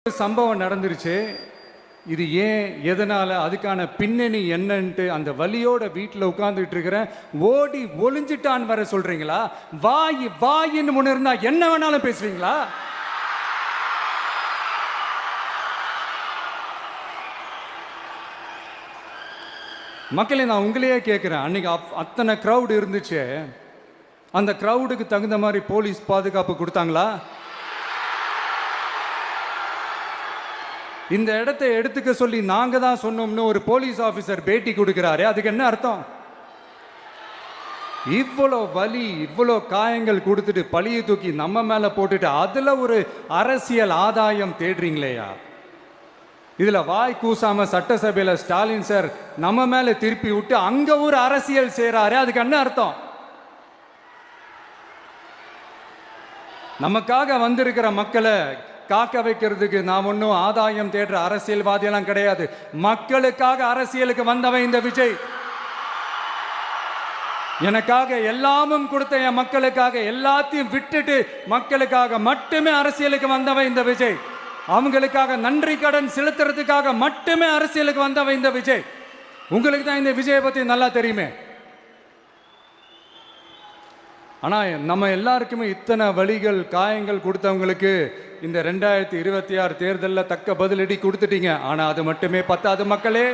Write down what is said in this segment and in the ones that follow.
சம்பவம் நடந்துருச்சு. இது ஏன், எதனால, அதுக்கான பின்னணி என்னன்ட்டு அந்த வலியோட வீட்டில் உட்கார்ந்துட்டு இருக்கிறேன். ஓடி ஒளிஞ்சிட்டான்னு வர சொல்றீங்களா? வாய் வாயின்னு முன்ன இருந்தா என்ன வேணாலும் பேசுவீங்களா? மக்களே, நான் உங்களையே கேட்குறேன். அன்னைக்கு அத்தனை க்ரௌடு இருந்துச்சு. அந்த க்ரௌடுக்கு தகுந்த மாதிரி போலீஸ் பாதுகாப்பு கொடுத்தாங்களா? இந்த இடத்தை எடுத்துக்க சொல்லி நாங்க தான் சொன்னோம்னு ஒரு போலீஸ் ஆபீசர் பேட்டி கொடுக்கிறாரு. அதுக்கு என்ன அர்த்தம்? இவ்வளோ வலி, இவ்வளோ காயங்கள் கொடுத்துட்டு பழியை தூக்கி நம்ம மேல போட்டுட்டு அதுல ஒரு அரசியல் ஆதாயம் தேடுறீங்களேயா? இதுல வாய் கூசாம சட்டசபையில ஸ்டாலின் சார் நம்ம மேல திருப்பி விட்டு அங்க ஒரு அரசியல் செய்றாரு. அதுக்கு என்ன அர்த்தம்? நமக்காக வந்திருக்கிற மக்களை காக்க வைக்கிறதுக்கு நான் ஒன்றும் ஆதாயம் தேடுற அரசியல்வாதியெல்லாம் கிடையாது. மக்களுக்காக அரசியலுக்கு வந்தவன் இந்த விஜய். எனக்காக எல்லாமும் கொடுத்த என் மக்களுக்காக எல்லாத்தையும் விட்டுட்டு மக்களுக்காக மட்டுமே அரசியலுக்கு வந்தவன் இந்த விஜய். அவங்களுக்காக நன்றி கடன் செலுத்துறதுக்காக மட்டுமே அரசியலுக்கு வந்தவன் இந்த விஜய். உங்களுக்கு தான் இந்த விஜயை பத்தி நல்லா தெரியுமே. ஆனால் நம்ம எல்லாருக்குமே இத்தனை வலிகள் காயங்கள் கொடுத்தவங்களுக்கு இந்த 2026 தேர்தலில் தக்க பதிலடி கொடுத்துட்டீங்க. ஆனால் அது மட்டுமே பத்தாது மக்களே,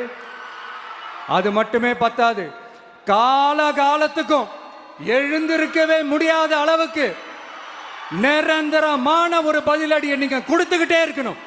அது மட்டுமே பத்தாது. காலகாலத்துக்கும் எழுந்திருக்கவே முடியாத அளவுக்கு நிரந்தரமான ஒரு பதிலடியை நீங்க கொடுத்துக்கிட்டே இருக்கணும்.